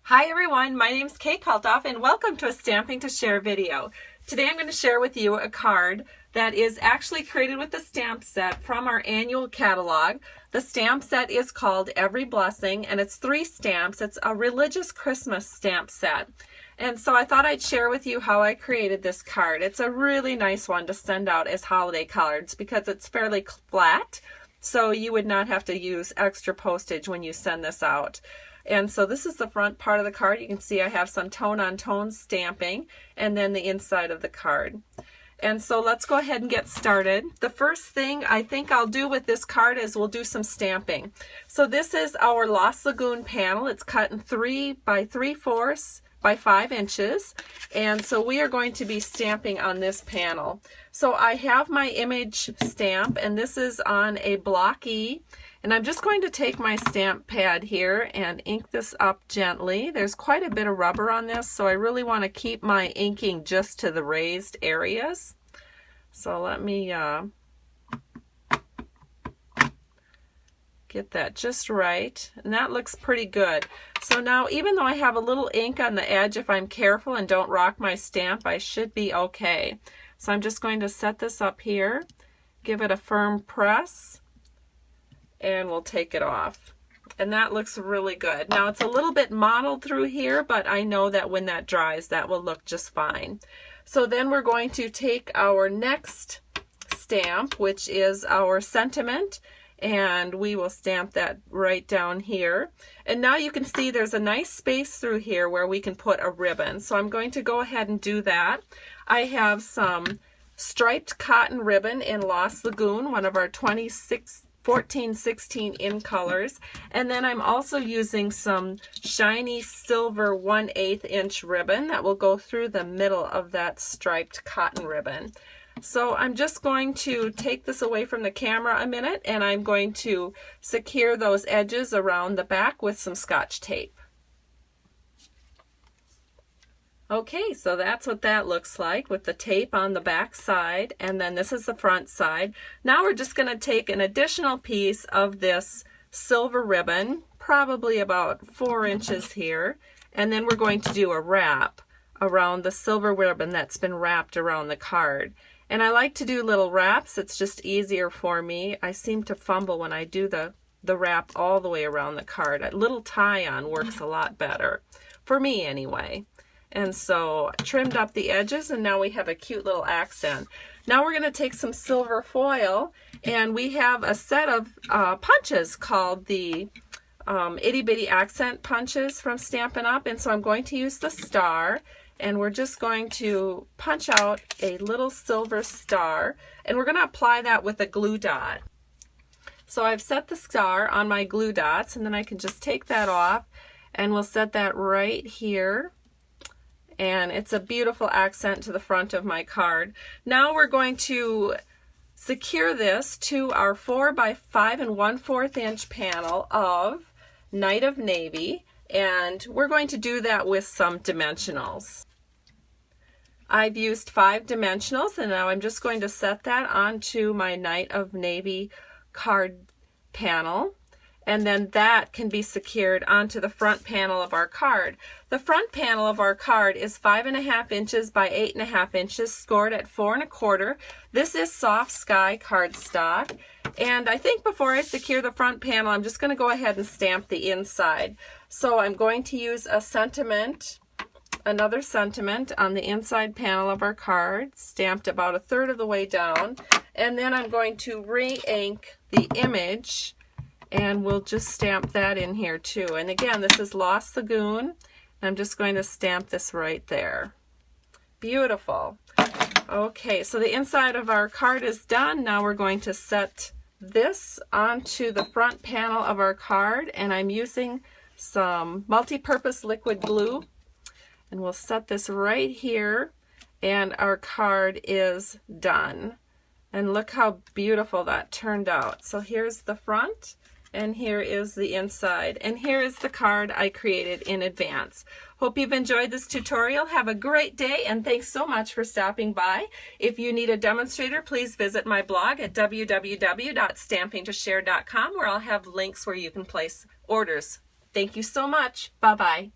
Hi everyone, my name is Kate Kalthoff and welcome to a Stamping to Share video. Today I'm going to share with you a card that is actually created with the stamp set from our annual catalog. The stamp set is called Every Blessing and it's 3 stamps. It's a religious Christmas stamp set. And so I thought I'd share with you how I created this card. It's a really nice one to send out as holiday cards because it's fairly flat, so you would not have to use extra postage when you send this out. And so this is the front part of the card. You can see I have some tone-on-tone stamping and then the inside of the card. And so let's go ahead and get started. The first thing I think I'll do with this card is we'll do some stamping. So this is our Lost Lagoon panel. It's cut in 3 by 3/4 by 5 inches. And so we are going to be stamping on this panel. So I have my image stamp and this is on a block E. And I'm just going to take my stamp pad here and ink this up gently. There's quite a bit of rubber on this, so I really want to keep my inking just to the raised areas. So let me get that just right, and that looks pretty good. So now, even though I have a little ink on the edge, if I'm careful and don't rock my stamp, I should be okay. So I'm just going to set this up here, give it a firm press, and we'll take it off. And that looks really good. Now it's a little bit mottled through here, but I know that when that dries, that will look just fine. So then we're going to take our next stamp, which is our sentiment, and we will stamp that right down here. And now you can see there's a nice space through here where we can put a ribbon. So I'm going to go ahead and do that. I have some striped cotton ribbon in Lost Lagoon, one of our 14-16 in colors, and then I'm also using some shiny silver 1/8 inch ribbon that will go through the middle of that striped cotton ribbon. So I'm just going to take this away from the camera a minute and I'm going to secure those edges around the back with some Scotch tape. Okay, so that's what that looks like with the tape on the back side, and then this is the front side. Now we're just going to take an additional piece of this silver ribbon, probably about 4 inches here, and then we're going to do a wrap around the silver ribbon that's been wrapped around the card. And I like to do little wraps. It's just easier for me. I seem to fumble when I do the wrap all the way around the card. A little tie-on works a lot better, for me anyway. And so I trimmed up the edges and now we have a cute little accent. Now we're going to take some silver foil and we have a set of punches called the Itty Bitty Accent punches from Stampin' Up! And so I'm going to use the star and we're just going to punch out a little silver star and we're going to apply that with a glue dot. So I've set the star on my glue dots and then I can just take that off and we'll set that right here. And it's a beautiful accent to the front of my card. Now we're going to secure this to our 4 by 5 1/4 inch panel of Night of Navy, and we're going to do that with some dimensionals. I've used 5 dimensionals and now I'm just going to set that onto my Night of Navy card panel. And then that can be secured onto the front panel of our card. The front panel of our card is 5.5 inches by 8.5 inches, scored at 4 1/4. This is soft sky cardstock. And I think before I secure the front panel, I'm just going to go ahead and stamp the inside. So I'm going to use a sentiment, another sentiment on the inside panel of our card, stamped about 1/3 of the way down. And then I'm going to re-ink the image and we'll just stamp that in here too. And again, this is Lost Lagoon. I'm just going to stamp this right there. Beautiful. Okay, so the inside of our card is done. Now we're going to set this onto the front panel of our card, and I'm using some multi-purpose liquid glue. And we'll set this right here, and our card is done. And look how beautiful that turned out. So here's the front. And here is the inside. And here is the card I created in advance. Hope you've enjoyed this tutorial. Have a great day and thanks so much for stopping by. If you need a demonstrator, please visit my blog at www.stampingtoshare.com where I'll have links where you can place orders. Thank you so much. Bye-bye.